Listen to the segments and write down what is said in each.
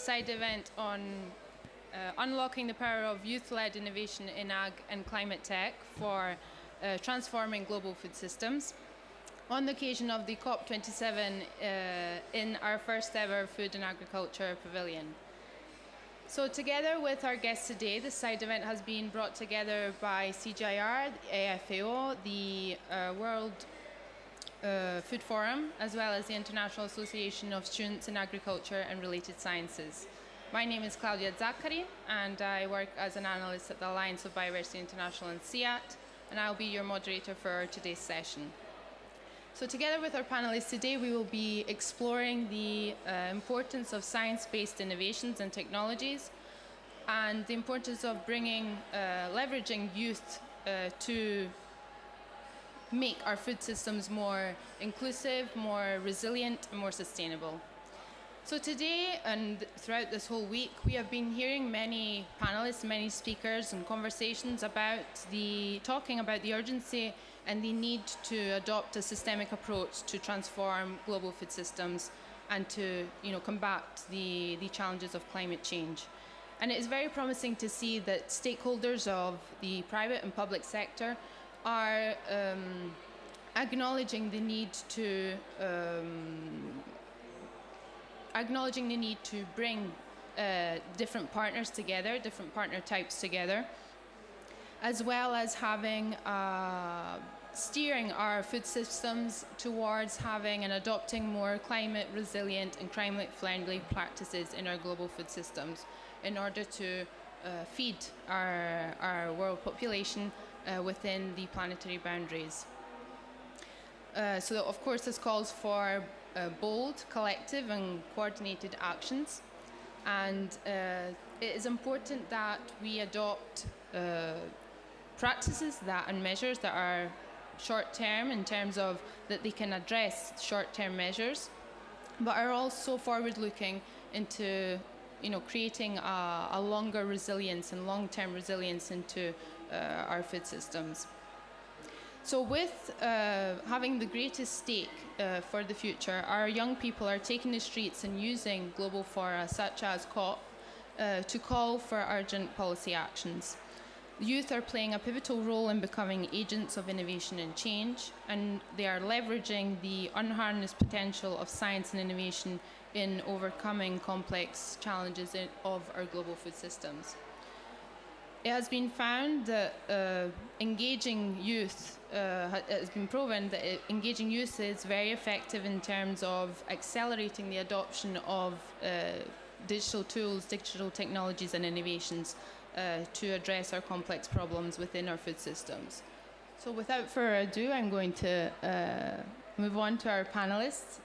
side event on unlocking the power of youth-led innovation in ag and climate tech for transforming global food systems, on the occasion of the COP27 in our first ever Food and Agriculture Pavilion. So together with our guests today, this side event has been brought together by CGIAR, the AFAO, the World Food Forum, as well as the International Association of Students in Agriculture and Related Sciences. My name is Claudia Zaccari, and I work as an analyst at the Alliance of Biodiversity International and CIAT, and I'll be your moderator for today's session. So together with our panelists today, we will be exploring the importance of science-based innovations and technologies, and the importance of leveraging youth to make our food systems more inclusive, more resilient, and more sustainable. So today and throughout this whole week, we have been hearing many panelists, many speakers and conversations talking about the urgency and the need to adopt a systemic approach to transform global food systems and to combat the challenges of climate change. And it is very promising to see that stakeholders of the private and public sector are acknowledging the need to bring different partners together, different partner types together, as well as steering our food systems towards having and adopting more climate resilient and climate friendly practices in our global food systems in order to feed our world population within the planetary boundaries. So of course this calls for bold, collective and coordinated actions, and it is important that we adopt practices and measures that are short-term in terms of that they can address short-term measures, but are also forward-looking into creating a longer resilience and long-term resilience into our food systems. So with having the greatest stake for the future, our young people are taking the streets and using global fora such as COP to call for urgent policy actions. The youth are playing a pivotal role in becoming agents of innovation and change, and they are leveraging the unharnessed potential of science and innovation in overcoming complex challenges of our global food systems. It has been found that engaging youth, it has been proven that engaging youth is very effective in terms of accelerating the adoption of digital tools, digital technologies and innovations to address our complex problems within our food systems. So without further ado, I'm going to move on to our panelists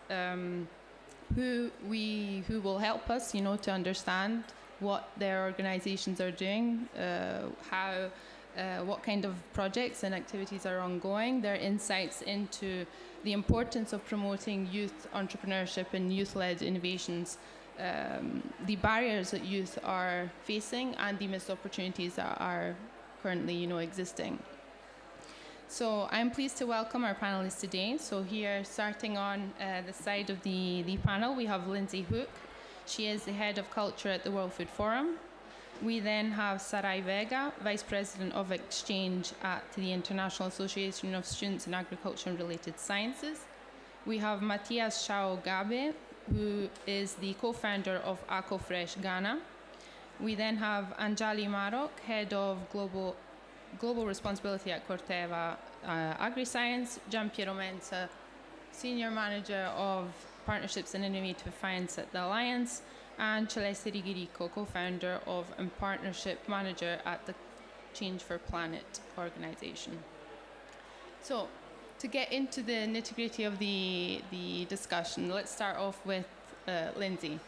who will help us, to understand what their organizations are doing, what kind of projects and activities are ongoing, their insights into the importance of promoting youth entrepreneurship and youth-led innovations, the barriers that youth are facing, and the missed opportunities that are currently, existing. So I'm pleased to welcome our panelists today. So here, starting on the side of the panel, we have Lindsey Hook. She is the head of culture at the World Food Forum. We then have Sarai Vega, vice president of exchange at the International Association of Students in Agriculture and Related Sciences. We have Matthias Shao Gabe, who is the co-founder of AcoFresh Ghana. We then have Anjali Marok, head of global responsibility at Corteva Agriscience. Gianpiero Menza, senior manager of partnerships and innovative finance at the Alliance, and Celeste Ricco, co-founder of and partnership manager at the Change for Planet organization. So to get into the nitty-gritty of the discussion, let's start off with Lindsey.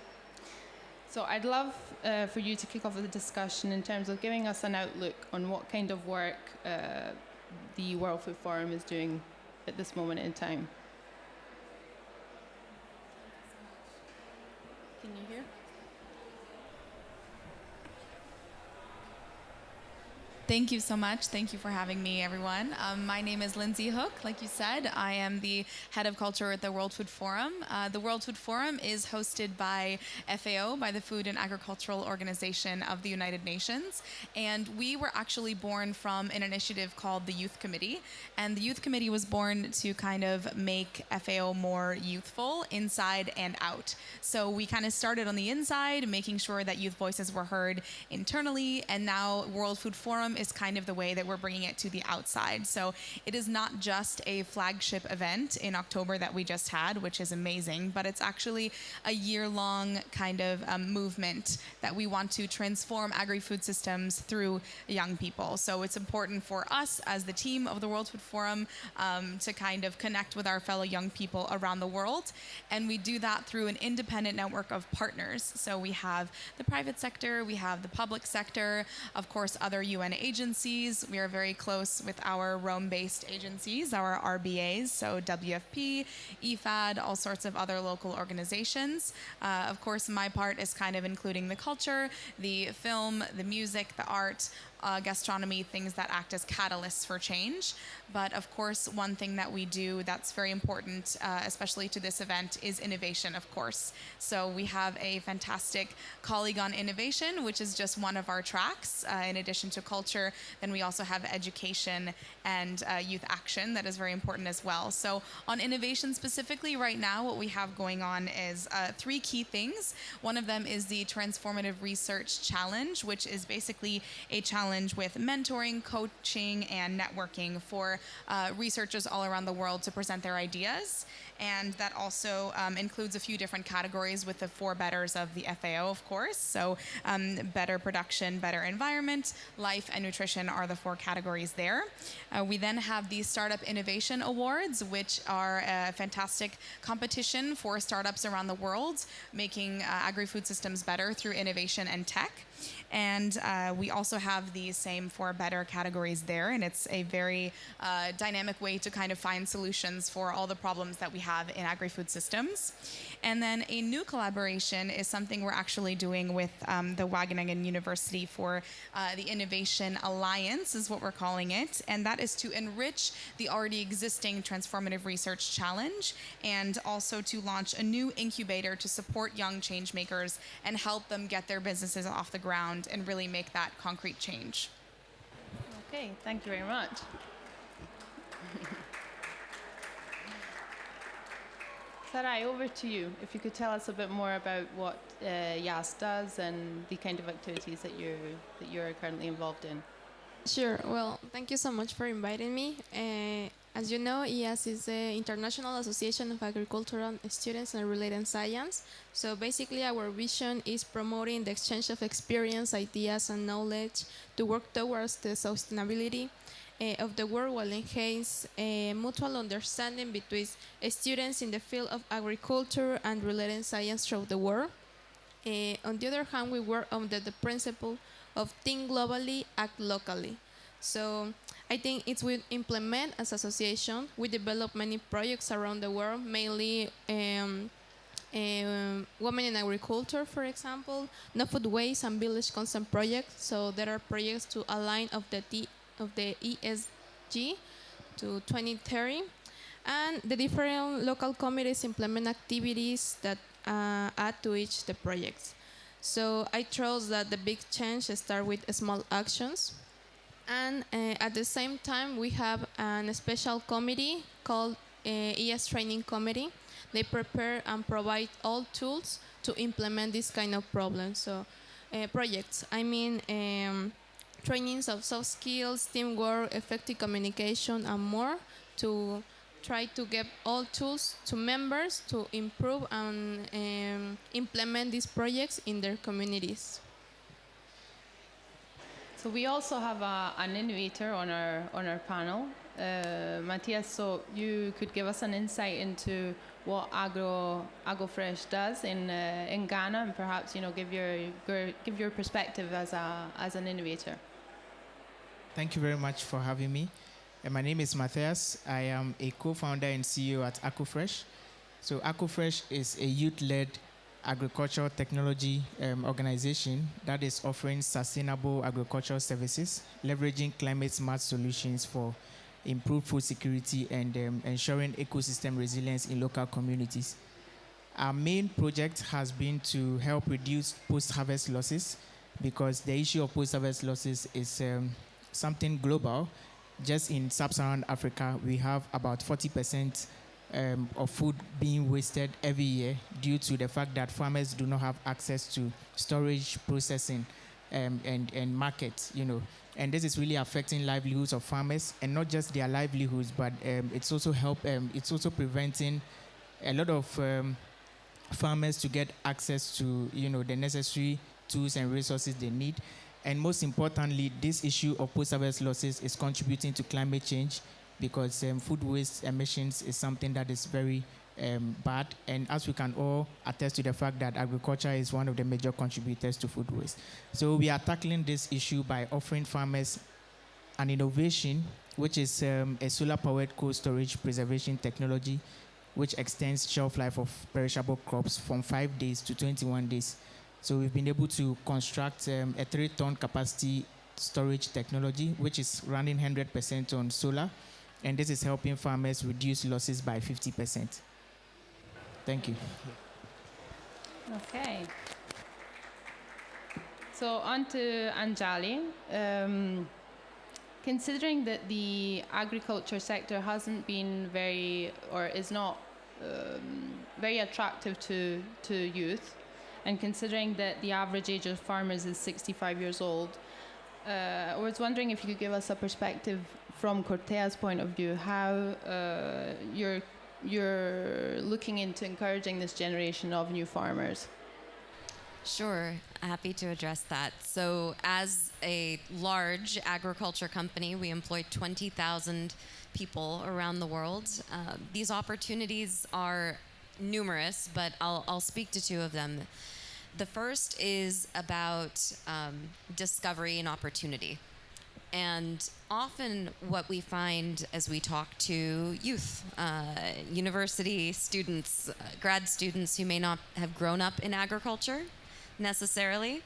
So I'd love for you to kick off the discussion in terms of giving us an outlook on what kind of work the World Food Forum is doing at this moment in time. Can you hear? Thank you so much. Thank you for having me, everyone. My name is Lindsey Hook. Like you said, I am the head of culture at the World Food Forum. The World Food Forum is hosted by FAO, by the Food and Agricultural Organization of the United Nations. And we were actually born from an initiative called the Youth Committee. And the Youth Committee was born to kind of make FAO more youthful inside and out. So we kind of started on the inside, making sure that youth voices were heard internally. And now World Food Forum is kind of the way that we're bringing it to the outside. So it is not just a flagship event in October that we just had, which is amazing, but it's actually a year-long kind of movement that we want to transform agri-food systems through young people. So it's important for us as the team of the World Food Forum to kind of connect with our fellow young people around the world. And we do that through an independent network of partners. So we have the private sector, we have the public sector, of course, other UN agencies. We are very close with our Rome-based agencies, our RBAs, so WFP, IFAD, all sorts of other local organizations. Of course, my part is kind of including the culture, the film, the music, the art, gastronomy, things that act as catalysts for change. But of course, one thing that we do that's very important, especially to this event, is innovation, of course. So we have a fantastic colleague on innovation, which is just one of our tracks. In addition to culture, then we also have education and youth action that is very important as well. So on innovation specifically, right now, what we have going on is 3 key things. One of them is the Transformative Research Challenge, which is basically a challenge with mentoring, coaching, and networking for researchers all around the world to present their ideas. And that also includes a few different categories with the 4 betters of the FAO, of course. So better production, better environment, life, and nutrition are the 4 categories there. We then have the Startup Innovation Awards, which are a fantastic competition for startups around the world, making agri-food systems better through innovation and tech. And we also have these same 4 better categories there, and it's a very dynamic way to kind of find solutions for all the problems that we have in agri-food systems. And then a new collaboration is something we're actually doing with the Wageningen University for the Innovation Alliance, is what we're calling it, and that is to enrich the already existing Transformative Research Challenge and also to launch a new incubator to support young change makers and help them get their businesses off the ground and really make that concrete change. Okay, thank you very much. Sarai, over to you. If you could tell us a bit more about what YAS does and the kind of activities that you're currently involved in. Sure. Well, thank you so much for inviting me. As you know, IAS is the International Association of Agricultural Students and Related Science. So basically, our vision is promoting the exchange of experience, ideas, and knowledge to work towards the sustainability of the world while enhance mutual understanding between students in the field of agriculture and related science throughout the world. On the other hand, we work under the principle of think globally, act locally. So I think it's we implement as association. We develop many projects around the world, mainly women in agriculture, for example, no food waste and village consent projects. So there are projects to align of the ESG to 2030, and the different local committees implement activities that add to each the projects. So I trust that the big change start with small actions. And at the same time, we have a special committee called ES Training Committee. They prepare and provide all tools to implement this kind of problems. So projects, I mean trainings of soft skills, teamwork, effective communication, and more to try to give all tools to members to improve and implement these projects in their communities. So we also have an innovator on our panel, Matthias. So you could give us an insight into what AgroFresh does in Ghana, and perhaps give your perspective as an innovator. Thank you very much for having me. My name is Matthias. I am a co-founder and CEO at AgroFresh. So AgroFresh is a youth-led agricultural technology organization that is offering sustainable agricultural services, leveraging climate-smart solutions for improved food security and ensuring ecosystem resilience in local communities. Our main project has been to help reduce post-harvest losses, because the issue of post-harvest losses is something global. Just in sub-Saharan Africa, we have about 40% of food being wasted every year due to the fact that farmers do not have access to storage, processing, and markets, And this is really affecting livelihoods of farmers, and not just their livelihoods, but it's also preventing a lot of farmers to get access to, the necessary tools and resources they need. And most importantly, this issue of post-harvest losses is contributing to climate change, because food waste emissions is something that is very bad. And as we can all attest to the fact that agriculture is one of the major contributors to food waste. So we are tackling this issue by offering farmers an innovation, which is a solar-powered cold storage preservation technology, which extends shelf life of perishable crops from 5 days to 21 days. So we've been able to construct a 3-ton capacity storage technology, which is running 100% on solar. And this is helping farmers reduce losses by 50%. Thank you. Okay. So on to Anjali. Considering that the agriculture sector hasn't been is not very attractive to youth, and considering that the average age of farmers is 65 years old, I was wondering if you could give us a perspective from Corteva's point of view, how you're looking into encouraging this generation of new farmers. Sure, happy to address that. So as a large agriculture company, we employ 20,000 people around the world. These opportunities are numerous, but I'll speak to two of them. The first is about discovery and opportunity. And often what we find as we talk to youth, university students, grad students who may not have grown up in agriculture necessarily,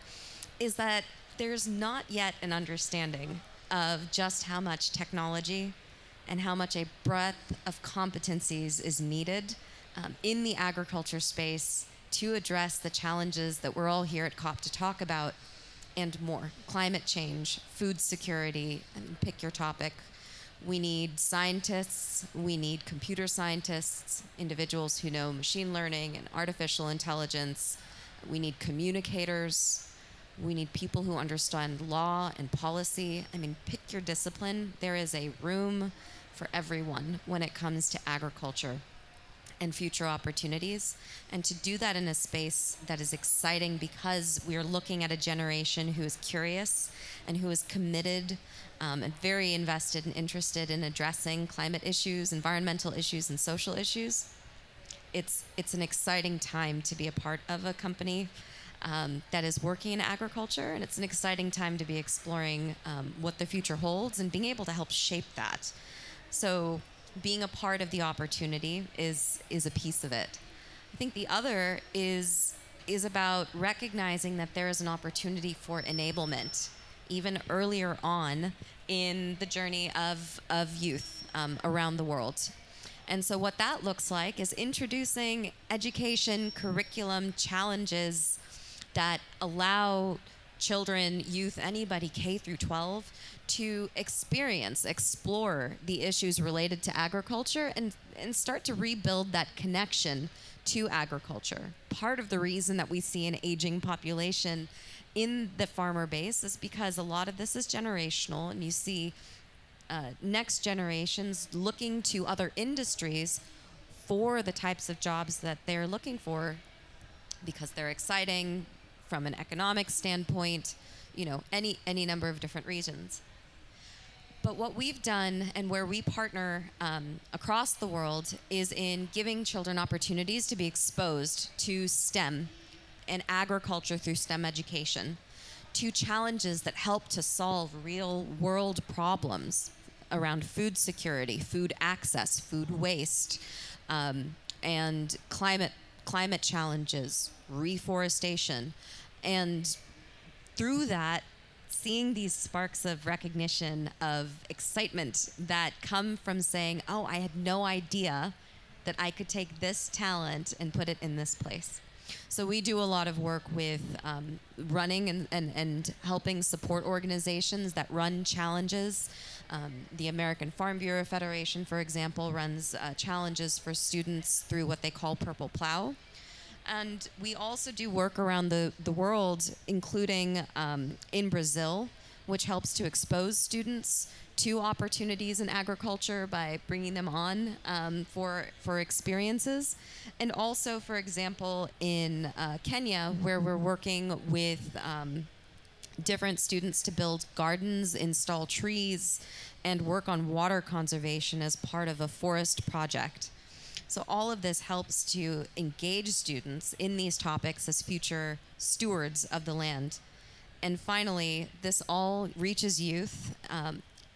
is that there's not yet an understanding of just how much technology and how much a breadth of competencies is needed in the agriculture space to address the challenges that we're all here at COP to talk about, and more. Climate change, food security, and pick your topic. We need scientists, we need computer scientists, individuals who know machine learning and artificial intelligence. We need communicators. We need people who understand law and policy. I mean, pick your discipline. There is a room for everyone when it comes to agriculture and future opportunities, and to do that in a space that is exciting, because we are looking at a generation who is curious and who is committed and very invested and interested in addressing climate issues, environmental issues, and social issues. It's an exciting time to be a part of a company that is working in agriculture, and it's an exciting time to be exploring what the future holds and being able to help shape that. So being a part of the opportunity is a piece of it. I think the other is about recognizing that there is an opportunity for enablement even earlier on in the journey of youth around the world. And so what that looks like is introducing education, curriculum, challenges that allow children, youth, anybody K through 12 to explore the issues related to agriculture and start to rebuild that connection to agriculture. Part of the reason that we see an aging population in the farmer base is because a lot of this is generational, and you see next generations looking to other industries for the types of jobs that they're looking for because they're exciting from an economic standpoint, any number of different reasons. But what we've done and where we partner across the world is in giving children opportunities to be exposed to STEM and agriculture through STEM education, to challenges that help to solve real world problems around food security, food access, food waste, and climate climate challenges, reforestation, and through that, seeing these sparks of recognition, of excitement that come from saying, oh, I had no idea that I could take this talent and put it in this place. So we do a lot of work with running and helping support organizations that run challenges. The American Farm Bureau Federation, for example, runs challenges for students through what they call Purple Plow. And we also do work around the world, including in Brazil, which helps to expose students to opportunities in agriculture by bringing them on for experiences. And also, for example, in Kenya, where we're working with different students to build gardens, install trees, and work on water conservation as part of a forest project. So all of this helps to engage students in these topics as future stewards of the land. And finally, this all reaches youth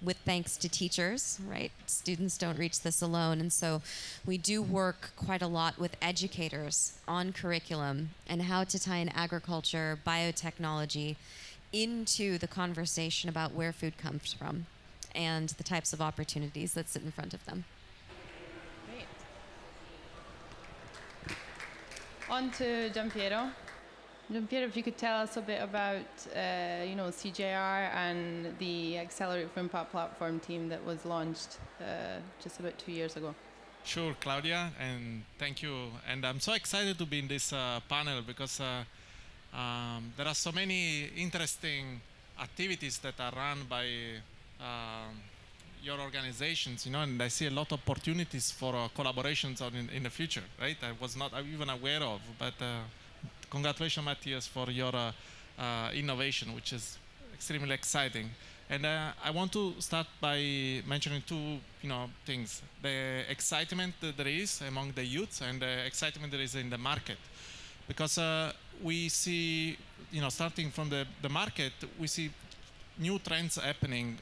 with thanks to teachers, right? Students don't reach this alone. And so we do work quite a lot with educators on curriculum and how to tie in agriculture, biotechnology into the conversation about where food comes from and the types of opportunities that sit in front of them. Great. On to Gianpiero. Gianpiero, if you could tell us a bit about, CGIAR and the Accelerate for Impact platform team that was launched just about 2 years ago. Sure, Claudia, and thank you. And I'm so excited to be in this panel because there are so many interesting activities that are run by your organizations, and I see a lot of opportunities for collaborations in the future, right? I was not even aware of, but congratulations, Matthias, for your innovation, which is extremely exciting. And I want to start by mentioning two, things: the excitement that there is among the youth and the excitement there is in the market, because we see, starting from the market, we see new trends happening.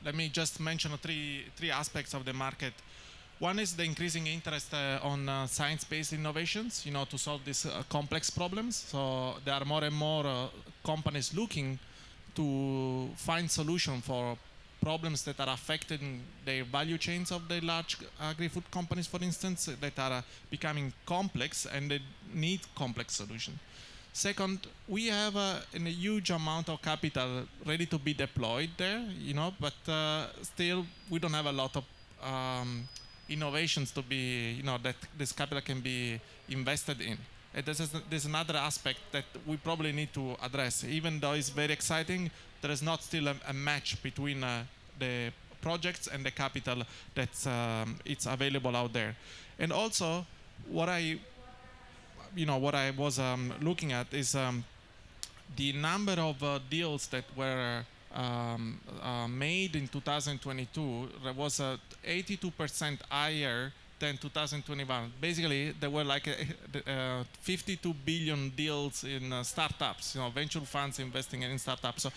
Let me just mention three aspects of the market. One is the increasing interest on science-based innovations, to solve these complex problems. So there are more and more companies looking to find solutions for problems that are affecting their value chains of the large agri-food companies, for instance, that are becoming complex and they need complex solutions. Second, we have a huge amount of capital ready to be deployed there, but still we don't have a lot of innovations to be, that this capital can be invested in. And there's another aspect that we probably need to address. Even though it's very exciting, there is not still a match between the projects and the capital that's it's available out there. And also, what I was looking at is the number of deals that were made in 2022 was 82% higher than 2021. Basically, there were like 52 billion deals in startups, venture funds investing in startups. So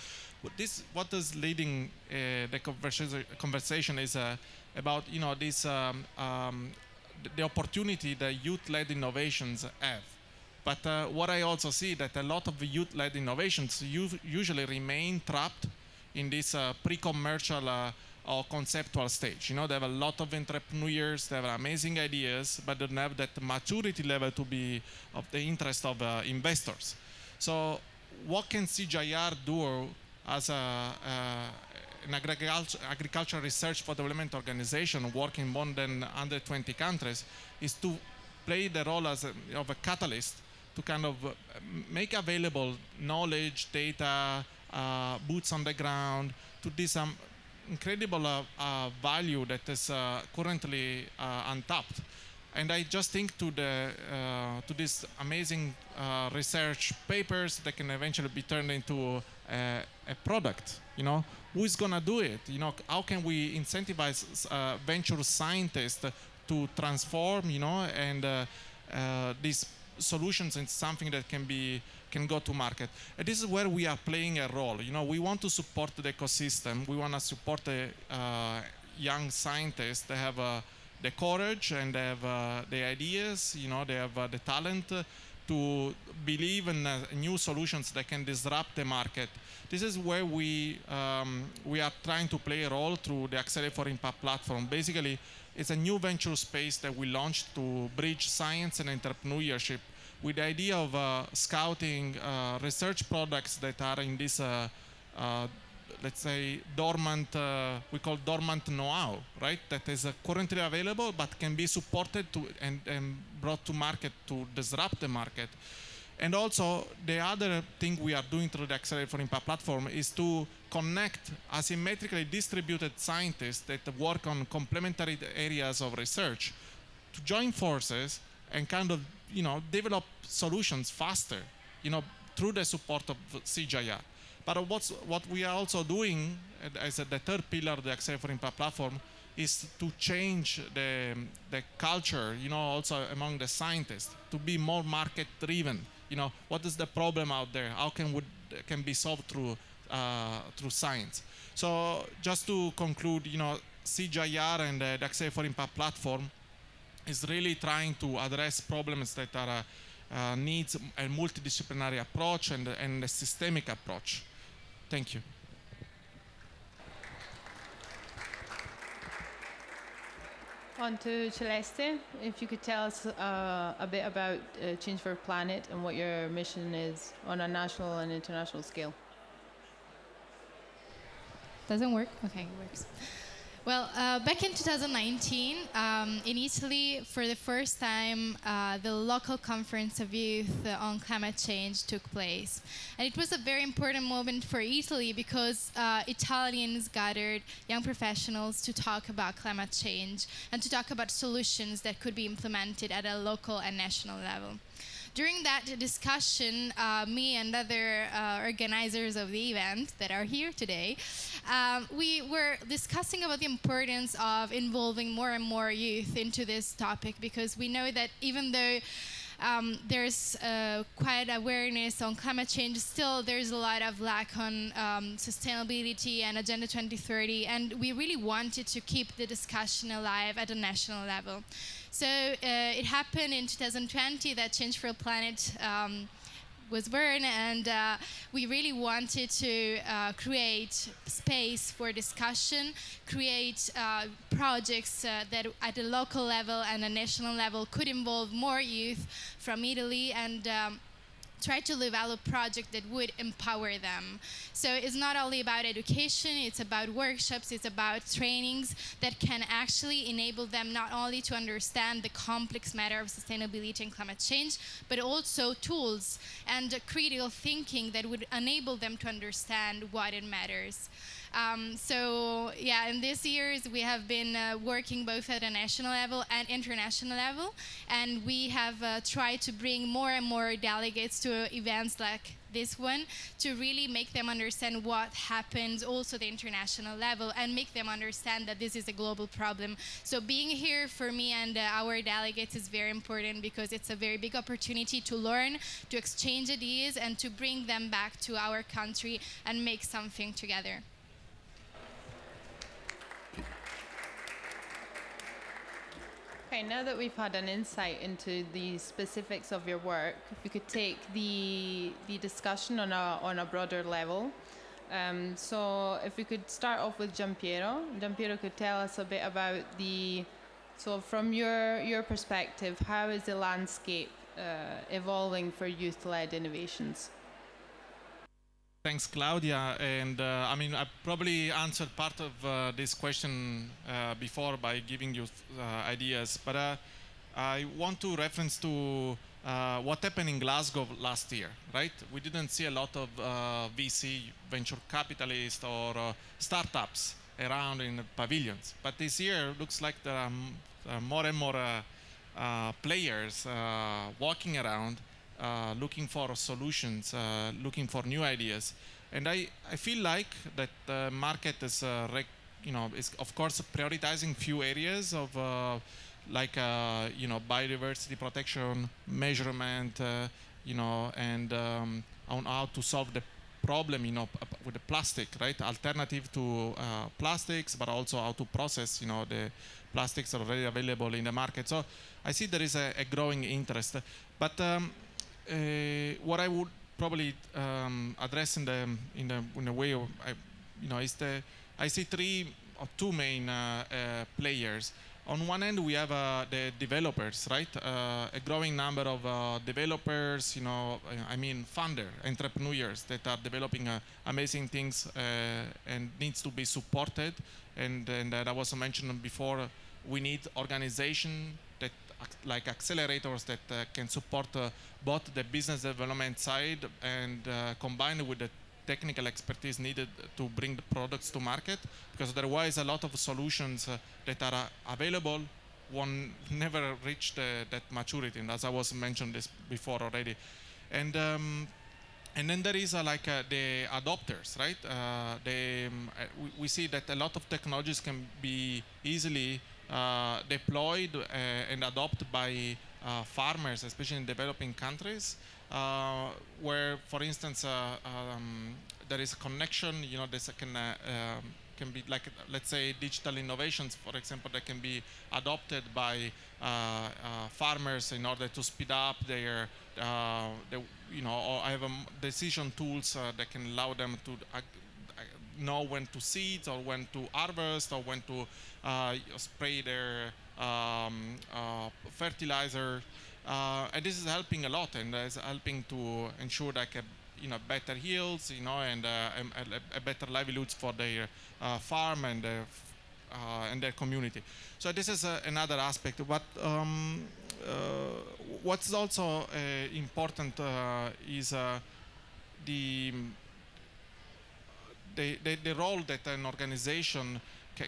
what is leading the conversation is about, this the opportunity that youth-led innovations have. But what I also see that a lot of the youth-led innovations usually remain trapped in this pre-commercial or conceptual stage. They have a lot of entrepreneurs, they have amazing ideas, but they don't have that maturity level to be of the interest of investors. So what can CGIAR do as an agricultural research for development organization working more than 120 countries is to play the role of a catalyst to kind of make available knowledge, data, boots on the ground to this incredible value that is currently untapped. And I just think to these amazing research papers that can eventually be turned into a product. Who is gonna do it? How can we incentivize venture scientists to transform, and these solutions into something that can go to market. And this is where we are playing a role. We want to support the ecosystem. We want to support the young scientists that have the courage and they have the ideas, they have the talent to believe in new solutions that can disrupt the market. This is where we are trying to play a role through the Accelerate for Impact platform. Basically, it's a new venture space that we launched to bridge science and entrepreneurship with the idea of scouting research products that are in this, let's say, dormant, we call dormant know-how, right? That is currently available but can be supported and brought to market to disrupt the market. And also, the other thing we are doing through the Accelerate for Impact platform is to connect asymmetrically distributed scientists that work on complementary areas of research to join forces and kind of, develop solutions faster, through the support of CGIAR. But what we are also doing as the third pillar of the Accelerate for Impact platform is to change the culture, also among the scientists, to be more market-driven. What is the problem out there? How can be solved through science? So just to conclude, CGIAR and the Accelerate for Impact platform is really trying to address problems that are needs a multidisciplinary approach and a systemic approach. Thank you. On to Celeste, if you could tell us a bit about Change for Planet and what your mission is on a national and international scale. Doesn't work? Okay, it works. Well, back in 2019, in Italy, for the first time, the local conference of youth on climate change took place. And it was a very important moment for Italy because Italians gathered young professionals to talk about climate change and to talk about solutions that could be implemented at a local and national level. During that discussion, me and other organizers of the event that are here today, we were discussing about the importance of involving more and more youth into this topic, because we know that even though there's quite awareness on climate change, still there's a lot of lack on sustainability and Agenda 2030, and we really wanted to keep the discussion alive at a national level. So it happened in 2020 that Change for Planet was born, and we really wanted to create space for discussion, create projects that at the local level and the national level could involve more youth from Italy, and try to develop projects that would empower them. So it's not only about education, it's about workshops, it's about trainings that can actually enable them not only to understand the complex matter of sustainability and climate change, but also tools and critical thinking that would enable them to understand what it matters. So yeah, in these years we have been working both at a national level and international level, and we have tried to bring more and more delegates to events like this one to really make them understand what happens also at the international level and make them understand that this is a global problem. So being here for me and our delegates is very important because it's a very big opportunity to learn, to exchange ideas, and to bring them back to our country and make something together. Okay, now that we've had an insight into the specifics of your work, if we could take the discussion on a broader level. So if we could start off with Gianpiero. Gianpiero could tell us a bit about so from your perspective, how is the landscape evolving for youth-led innovations? Thanks, Claudia. And I mean, I probably answered part of this question before by giving you ideas, but I want to reference to what happened in Glasgow last year, right? We didn't see a lot of VC, venture capitalists, or startups around in the pavilions. But this year, looks like there are more and more players walking around, looking for solutions, looking for new ideas. And I feel like that the market is, is of course prioritizing few areas of like, biodiversity protection, measurement, and on how to solve the problem, with the plastic, right? Alternative to plastics, but also how to process, the plastics are already available in the market. So I see there is a growing interest. But what I would probably address in a way of, is I see two main players. On one end, we have the developers, right? A growing number of developers, entrepreneurs that are developing amazing things and needs to be supported. And that I was mentioned before, we need organization that like accelerators that can support both the business development side and combined with the technical expertise needed to bring the products to market, because otherwise a lot of solutions that are available won't never reach that maturity, and as I was mentioned this before already. And then there is the adopters, right? We see that a lot of technologies can be easily deployed and adopted by farmers, especially in developing countries, where, for instance, there is a connection. This can be like, let's say, digital innovations, for example, that can be adopted by farmers in order to speed up their or I have decision tools that can allow them to know when to seed or when to harvest or when to spray their fertilizer, and this is helping a lot, and is helping to ensure better yields, and a better livelihoods for their farm and their community. So this is another aspect. But what's also important is the role that an organization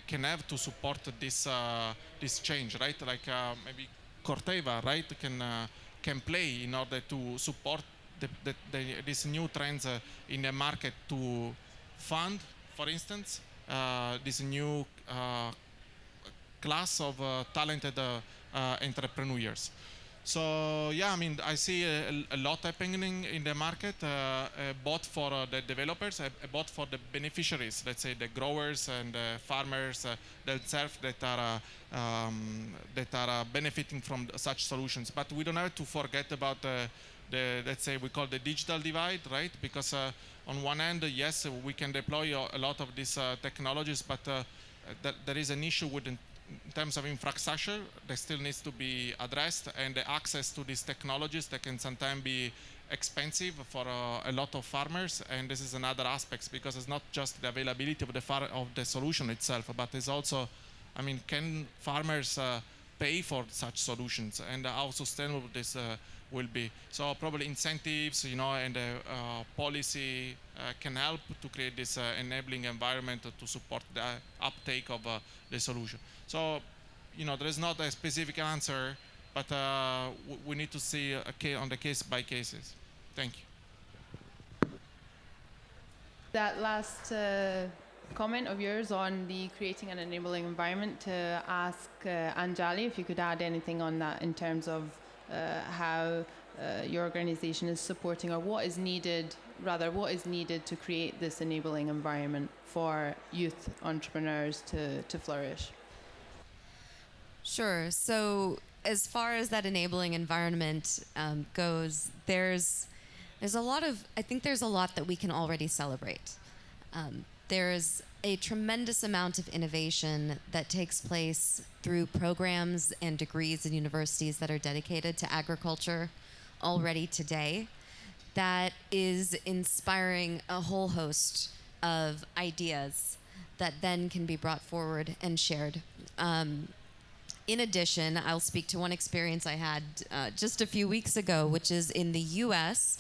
can have to support this change, right? Like maybe Corteva, right, can play in order to support these new trends in the market, to fund, for instance, this new class of talented entrepreneurs. So yeah, I see a lot happening in the market, both for the developers, both for the beneficiaries, let's say the growers and the farmers themselves that are benefiting from such solutions. But we don't have to forget about let's say we call the digital divide, right? Because on one end, yes, we can deploy a lot of these technologies, but there is an issue in terms of infrastructure that still needs to be addressed, and the access to these technologies that can sometimes be expensive for a lot of farmers. And this is another aspect, because it's not just the availability of the solution itself, but it's also, can farmers pay for such solutions, and how sustainable this will be. So probably incentives, and policy can help to create this enabling environment to support the uptake of the solution. So, there is not a specific answer, but we need to see on the case by cases. Thank you. That last comment of yours on the creating an enabling environment, to ask Anjali if you could add anything on that in terms of how your organization is supporting, or what is needed to create this enabling environment for youth entrepreneurs to flourish. Sure. So as far as that enabling environment goes, there's a lot that we can already celebrate. There's a tremendous amount of innovation that takes place through programs and degrees in universities that are dedicated to agriculture already today, that is inspiring a whole host of ideas that then can be brought forward and shared. In addition, I'll speak to one experience I had just a few weeks ago, which is in the US.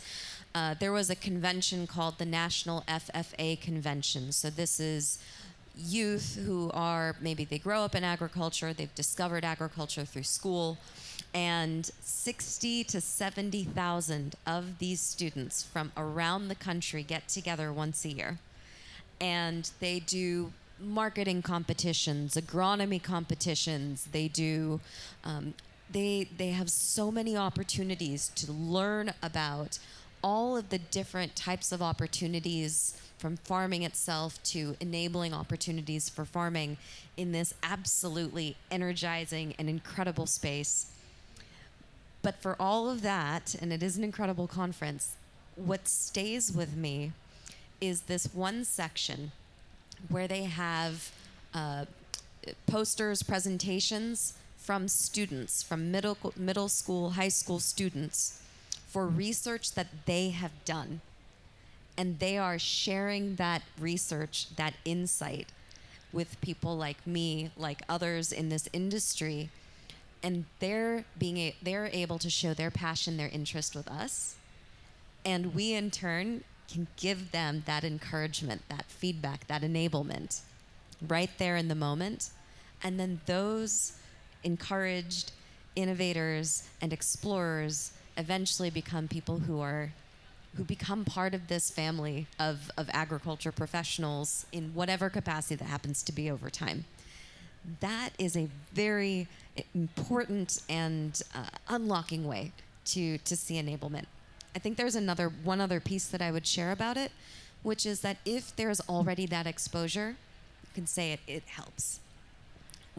There was a convention called the National FFA Convention. So this is youth who maybe they grow up in agriculture, they've discovered agriculture through school, and 60 to 70,000 of these students from around the country get together once a year. And they do marketing competitions, agronomy competitions. They do, they have so many opportunities to learn about all of the different types of opportunities, from farming itself to enabling opportunities for farming in this absolutely energizing and incredible space. But for all of that, and it is an incredible conference, what stays with me is this one section where they have posters, presentations from students, from middle school, high school students, for research that they have done. And they are sharing that research, that insight, with people like me, like others in this industry. And they're able to show their passion, their interest with us. And we, in turn, can give them that encouragement, that feedback, that enablement right there in the moment. And then those encouraged innovators and explorers eventually become people who become part of this family of agriculture professionals in whatever capacity that happens to be over time. That is a very important and unlocking way to see enablement. I think there's one other piece that I would share about it, which is that if there's already that exposure, you can say it helps.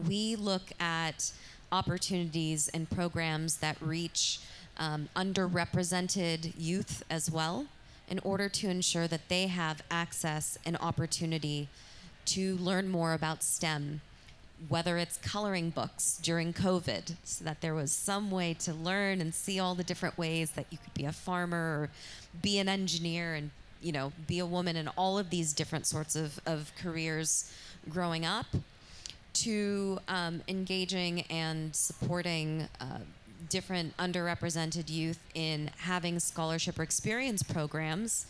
We look at opportunities and programs that reach underrepresented youth as well, in order to ensure that they have access and opportunity to learn more about STEM, whether it's coloring books during COVID, so that there was some way to learn and see all the different ways that you could be a farmer or be an engineer and, be a woman in all of these different sorts of careers growing up, to engaging and supporting different underrepresented youth in having scholarship or experience programs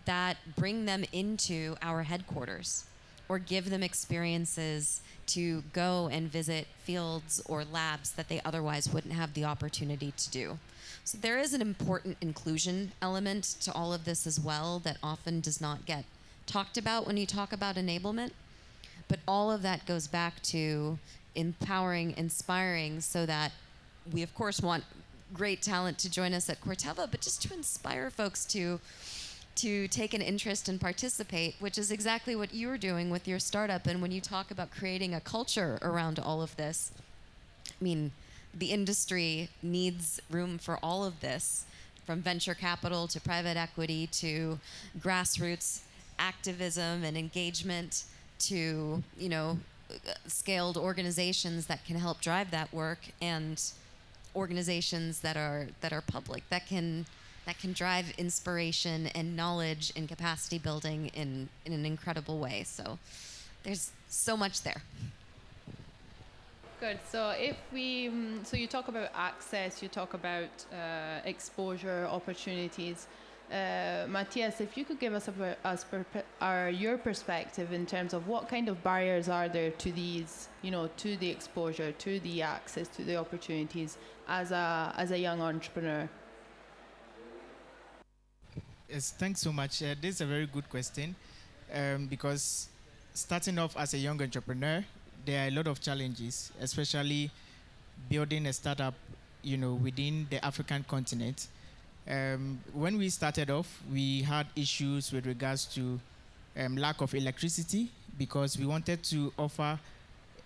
that bring them into our headquarters or give them experiences to go and visit fields or labs that they otherwise wouldn't have the opportunity to do. So there is an important inclusion element to all of this as well that often does not get talked about when you talk about enablement. But all of that goes back to empowering, inspiring, so that we, of course, want great talent to join us at Corteva, but just to inspire folks to take an interest and participate, which is exactly what you're doing with your startup. And when you talk about creating a culture around all of this, I mean, the industry needs room for all of this, from venture capital to private equity to grassroots activism and engagement to, scaled organizations that can help drive that work, and organizations that are public, that can drive inspiration and knowledge and capacity building in an incredible way. So there's so much there. Good. So if we, so you talk about access, you talk about exposure, opportunities. Matthias, if you could give us your perspective in terms of what kind of barriers are there to these, to the exposure, to the access, to the opportunities as a young entrepreneur. Yes, thanks so much. This is a very good question, because starting off as a young entrepreneur, there are a lot of challenges, especially building a startup, within the African continent. When we started off, we had issues with regards to lack of electricity, because we wanted to offer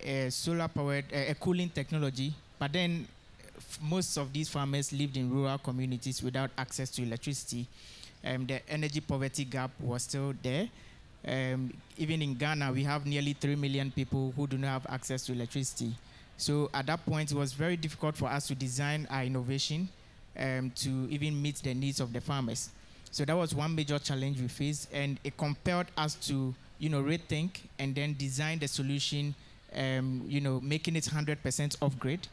a solar-powered cooling technology, but then most of these farmers lived in rural communities without access to electricity. The energy poverty gap was still there. Even in Ghana, we have nearly 3 million people who do not have access to electricity. So at that point, it was very difficult for us to design our innovation to even meet the needs of the farmers. So that was one major challenge we faced, and it compelled us to, rethink and then design the solution, making it 100% off-grid.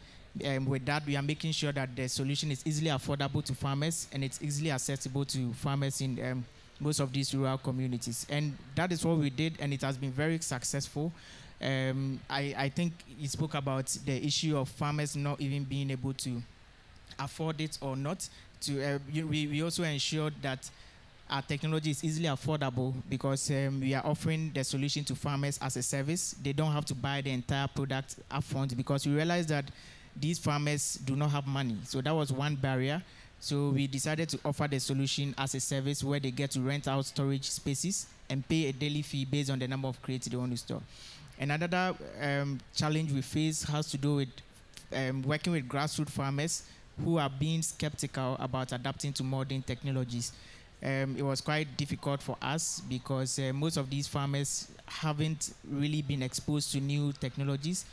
With that, we are making sure that the solution is easily affordable to farmers, and it's easily accessible to farmers in most of these rural communities. And that is what we did, and it has been very successful. I think you spoke about the issue of farmers not even being able to afford it or not. We also ensured that our technology is easily affordable, because we are offering the solution to farmers as a service. They don't have to buy the entire product upfront, because we realized that these farmers do not have money. So that was one barrier. So we decided to offer the solution as a service where they get to rent out storage spaces and pay a daily fee based on the number of crates they want to store. Another challenge we face has to do with working with grassroots farmers who are being skeptical about adapting to modern technologies. It was quite difficult for us because most of these farmers haven't really been exposed to new technologies.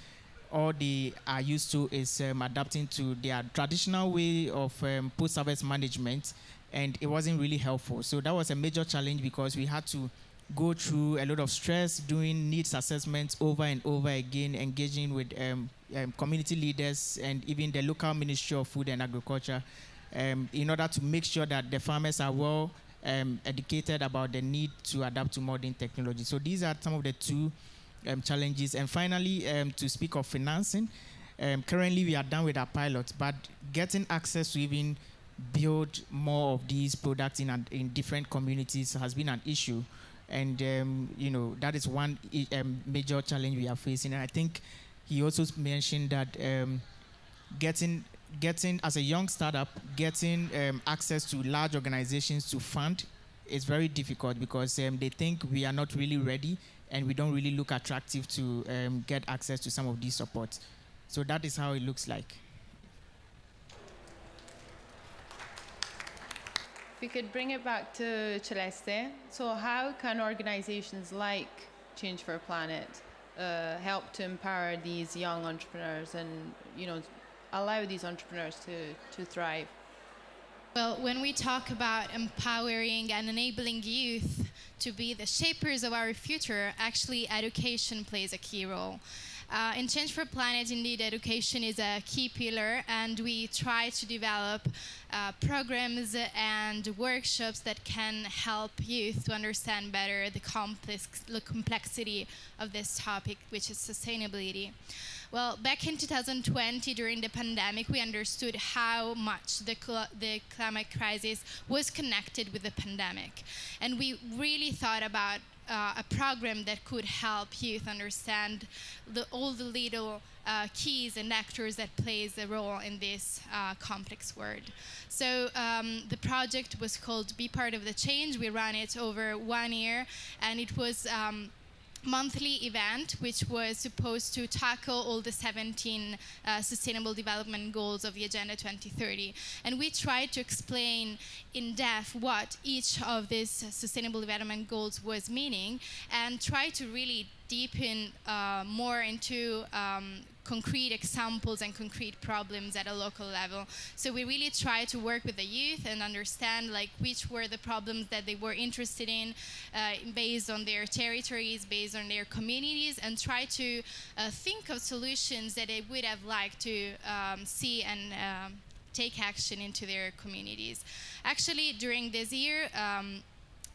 All they are used to is adapting to their traditional way of post-harvest management, and it wasn't really helpful. So that was a major challenge because we had to go through a lot of stress doing needs assessments over and over again, engaging with community leaders and even the local Ministry of Food and Agriculture in order to make sure that the farmers are well educated about the need to adapt to modern technology. So these are some of the two challenges. And finally, to speak of financing, currently we are done with our pilot, but getting access to even build more of these products in different communities has been an issue. And that is one major challenge we are facing. And I think he also mentioned that getting as a young startup, getting access to large organizations to fund is very difficult because they think we are not really ready and we don't really look attractive to get access to some of these supports. So that is how it looks like. If we could bring it back to Celeste. So how can organizations like Change for Planet help to empower these young entrepreneurs and, allow these entrepreneurs to thrive? Well, when we talk about empowering and enabling youth to be the shapers of our future, actually education plays a key role. In Change for Planet, indeed, education is a key pillar, and we try to develop programs and workshops that can help youth to understand better the complexity of this topic, which is sustainability. Well, back in 2020, during the pandemic, we understood how much the climate crisis was connected with the pandemic. And we really thought about a program that could help youth understand all the little keys and actors that plays a role in this complex world. So the project was called Be Part of the Change. We ran it over 1 year, and it was monthly event which was supposed to tackle all the 17 sustainable development goals of the Agenda 2030. And we tried to explain in depth what each of these sustainable development goals was meaning, and try to really deepen more into concrete examples and concrete problems at a local level. So we really try to work with the youth and understand which were the problems that they were interested in based on their territories, based on their communities, and try to think of solutions that they would have liked to see and take action into their communities. Actually, during this year,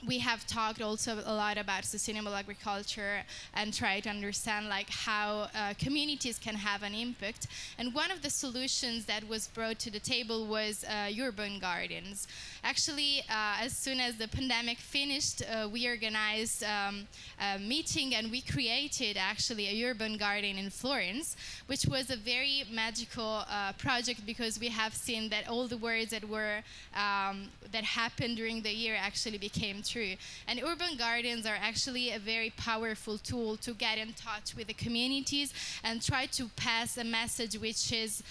we have talked also a lot about sustainable agriculture and try to understand how communities can have an impact. And one of the solutions that was brought to the table was urban gardens. Actually, as soon as the pandemic finished, we organized a meeting and we created actually a urban garden in Florence, which was a very magical project because we have seen that all the words that were that happened during the year actually became true. And urban gardens are actually a very powerful tool to get in touch with the communities and try to pass a message which is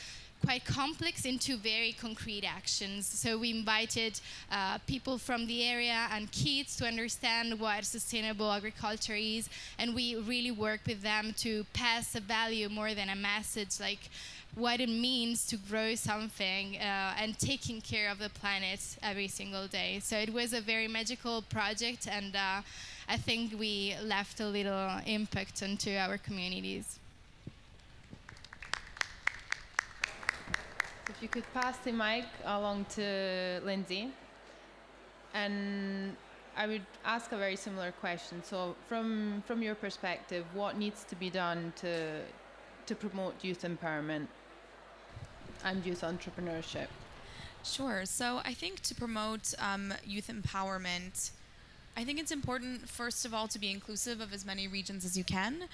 quite complex into very concrete actions. So we invited people from the area and kids to understand what sustainable agriculture is, and we really work with them to pass a value more than a message, what it means to grow something and taking care of the planet every single day. So it was a very magical project, and I think we left a little impact onto our communities. If you could pass the mic along to Lindsey, and I would ask a very similar question. So from your perspective, what needs to be done to promote youth empowerment and youth entrepreneurship? Sure. So I think to promote youth empowerment, I think it's important, first of all, to be inclusive of as many regions as you can.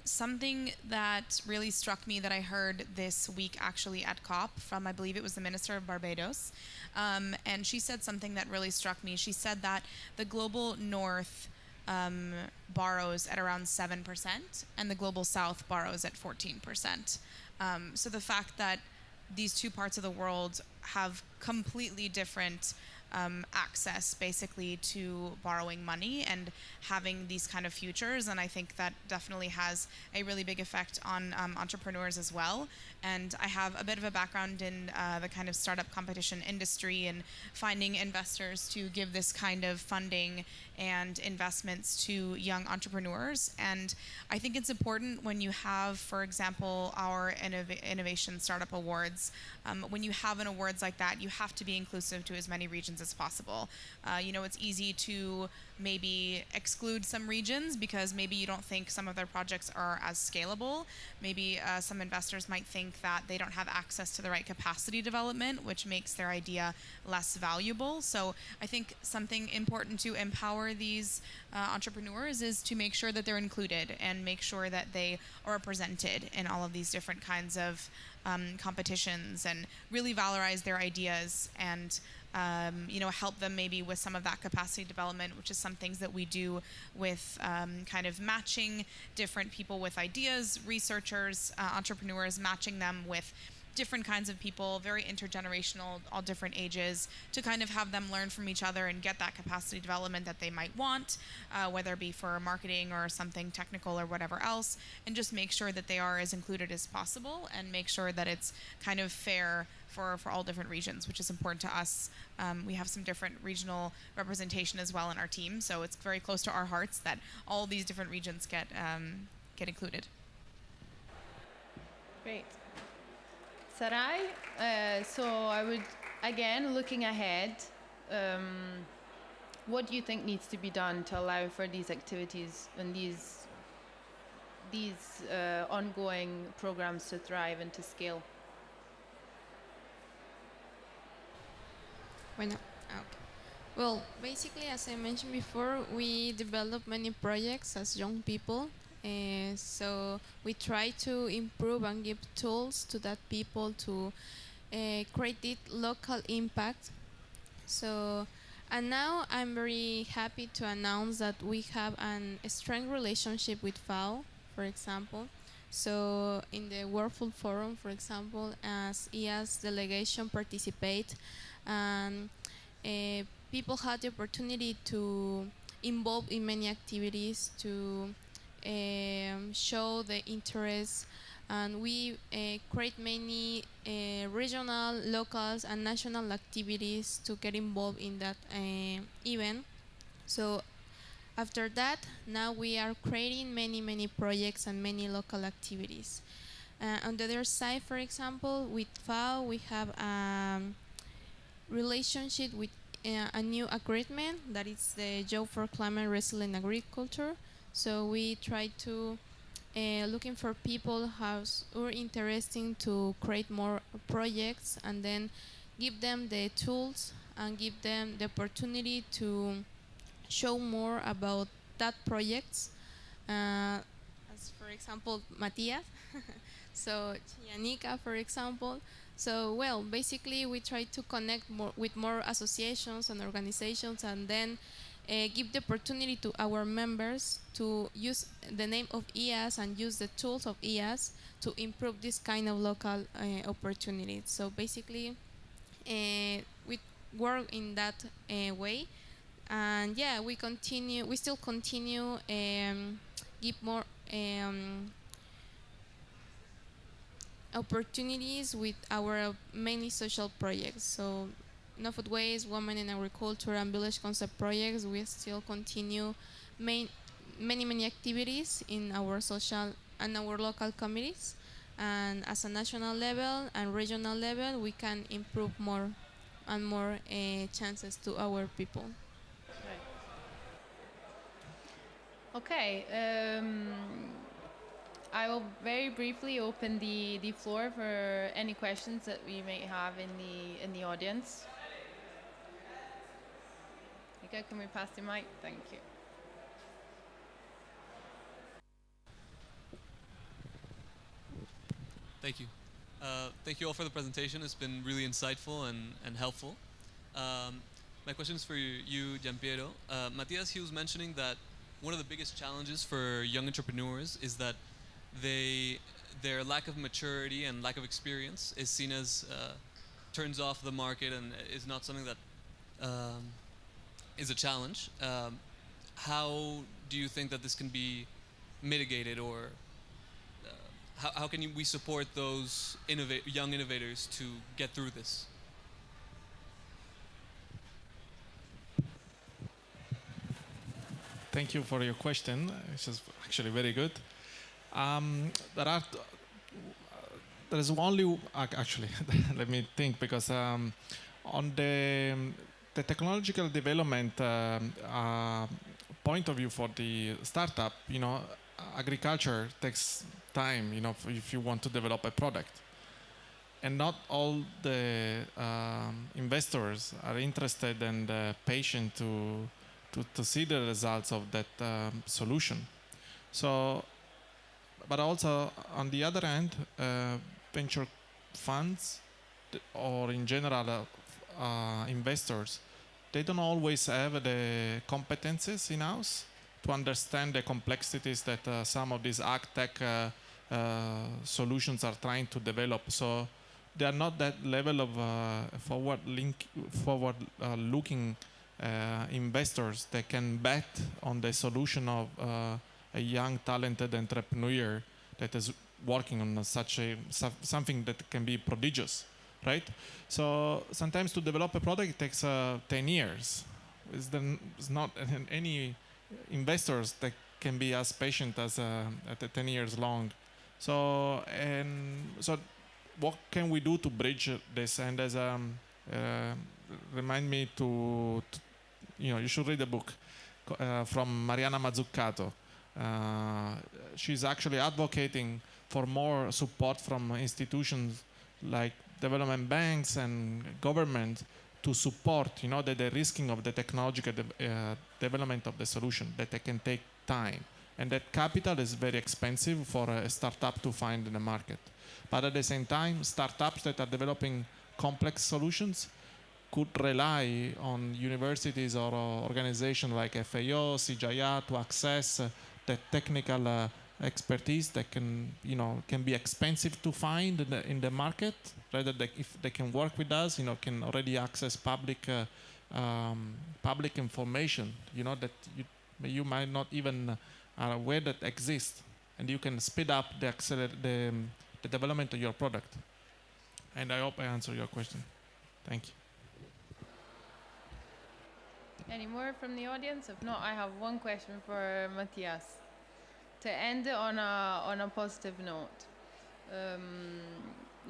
Something that really struck me that I heard this week actually at COP from, I believe it was the Minister of Barbados, and she said something that really struck me. She said that the global north borrows at around 7% and the global south borrows at 14%. So the fact that these two parts of the world have completely different access basically to borrowing money and having these kind of futures, and I think that definitely has a really big effect on entrepreneurs as well. And I have a bit of a background in the kind of startup competition industry and finding investors to give this kind of funding and investments to young entrepreneurs. And I think it's important when you have, for example, our Innovation Startup Awards, when you have an awards like that, you have to be inclusive to as many regions as possible. It's easy to maybe exclude some regions because maybe you don't think some of their projects are as scalable. Maybe some investors might think that they don't have access to the right capacity development, which makes their idea less valuable. So I think something important to empower these entrepreneurs is to make sure that they're included and make sure that they are represented in all of these different kinds of competitions, and really valorize their ideas and help them maybe with some of that capacity development, which is some things that we do with kind of matching different people with ideas, researchers, entrepreneurs, matching them with different kinds of people, very intergenerational, all different ages, to kind of have them learn from each other and get that capacity development that they might want, whether it be for marketing or something technical or whatever else, and just make sure that they are as included as possible and make sure that it's kind of fair for all different regions, which is important to us. We have some different regional representation as well in our team, so it's very close to our hearts that all these different regions get included. Great. Sarai, so I would, again, looking ahead, what do you think needs to be done to allow for these activities and these ongoing programs to thrive and to scale? Well, basically, as I mentioned before, we develop many projects as young people. So we try to improve and give tools to that people to create this local impact. So, and now I'm very happy to announce that we have a strong relationship with FAO, for example. So in the World Food Forum, for example, as EA's delegation participate, and people had the opportunity to involve in many activities to show the interest, and we create many regional, locals, and national activities to get involved in that event. So after that, now we are creating many projects and many local activities. On the other side, for example, with FAO, we have a relationship with a new agreement that is the Job for Climate Resilient Agriculture. So we try to looking for people who are interested to create more projects, and then give them the tools and give them the opportunity to show more about that projects. As for example, Matias, so Yanika, for example. So, well, basically we try to connect with more associations and organizations, and then give the opportunity to our members to use the name of EAS and use the tools of EAS to improve this kind of local opportunities. So basically, we work in that way, and yeah, we still continue give more opportunities with our many social projects. So No Food Waste, Women in Agriculture, and Village Concept projects, we still continue many activities in our social and our local communities. And as a national level and regional level, we can improve more and more chances to our people. Okay. I will very briefly open the floor for any questions that we may have in the audience. You Vega, can we pass the mic? Thank you. Thank you. Thank you all for the presentation. It's been really insightful and helpful. My question is for you, Gianpiero. Matthias, he was mentioning that one of the biggest challenges for young entrepreneurs is that their lack of maturity and lack of experience is seen as turns off the market and is not something that is a challenge. How do you think that this can be mitigated, or how can we support those young innovators to get through this? Thank you for your question. Which is actually very good. There is only actually let me think, because on the technological development point of view for the startup, agriculture takes time, if you want to develop a product, and not all the investors are interested and patient to see the results of that solution. So, but also on the other hand, venture funds or in general investors, they don't always have the competences in-house to understand the complexities that some of these ag tech solutions are trying to develop. So they are not that level of forward-looking investors that can bet on the solution of a young, talented entrepreneur that is working on something that can be prodigious, right? So sometimes to develop a product it takes 10 years. It's not any investors that can be as patient as at 10 years long. So what can we do to bridge this? And as remind me to you should read a book from Mariana Mazzucato. She's actually advocating for more support from institutions like development banks and government to support, the de-risking of the technological development of the solution, that they can take time. And that capital is very expensive for a startup to find in the market. But at the same time, startups that are developing complex solutions could rely on universities or organizations like FAO, CGIAR to access the technical expertise that can be expensive to find in the market. Rather, if they can work with us, can already access public information, that you might not even are aware that exists, and you can speed up the development of your product. And I hope I answered your question. Thank you. Any more from the audience? If not, I have one question for Matthias. To end it on a positive note,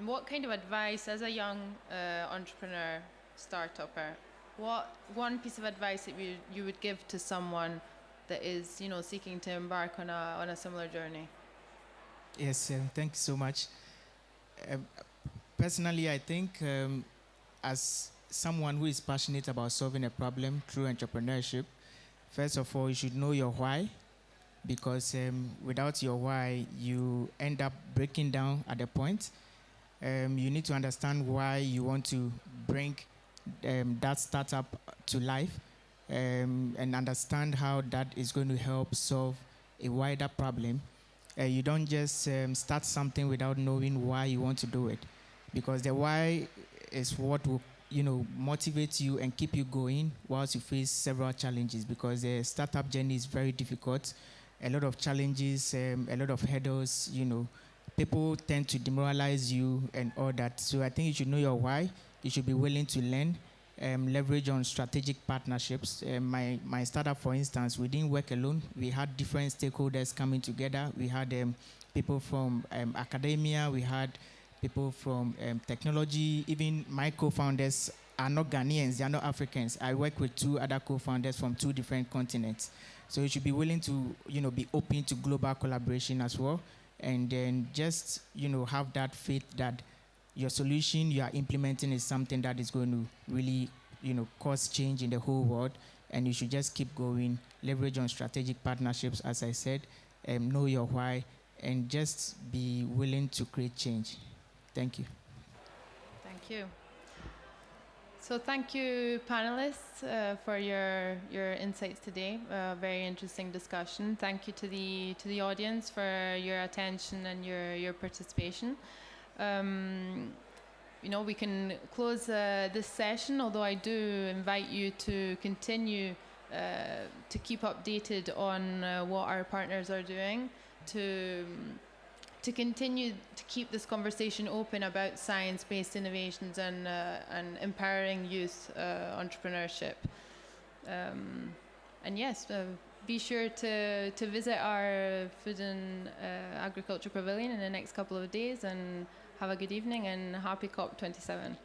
what kind of advice, as a young entrepreneur, startupper, what one piece of advice that you would give to someone that is, seeking to embark on a similar journey? Yes, thank you so much. Personally, I think as someone who is passionate about solving a problem through entrepreneurship, first of all, you should know your why, because without your why, you end up breaking down at a point. You need to understand why you want to bring that startup to life, and understand how that is going to help solve a wider problem. You don't just start something without knowing why you want to do it, because the why is what will motivate you and keep you going whilst you face several challenges, because the startup journey is very difficult. A lot of challenges, a lot of hurdles, people tend to demoralize you and all that. So I think you should know your why. You should be willing to learn, leverage on strategic partnerships. My startup, for instance, we didn't work alone. We had different stakeholders coming together. We had people from academia. We had people from technology. Even my co-founders are not Ghanaians. They are not Africans. I work with two other co-founders from two different continents. So you should be willing to, be open to global collaboration as well. And then just, have that faith that your solution you are implementing is something that is going to really, cause change in the whole world. and you should just keep going, leverage on strategic partnerships, as I said, know your why, and just be willing to create change. Thank you. Thank you. So thank you, panelists, for your insights today. Very interesting discussion. Thank you to the audience for your attention and your participation. We can close this session, although I do invite you to continue to keep updated on what our partners are doing, to continue to keep this conversation open about science-based innovations and empowering youth entrepreneurship. And yes, be sure to visit our Food and Agriculture Pavilion in the next couple of days, and have a good evening and happy COP27.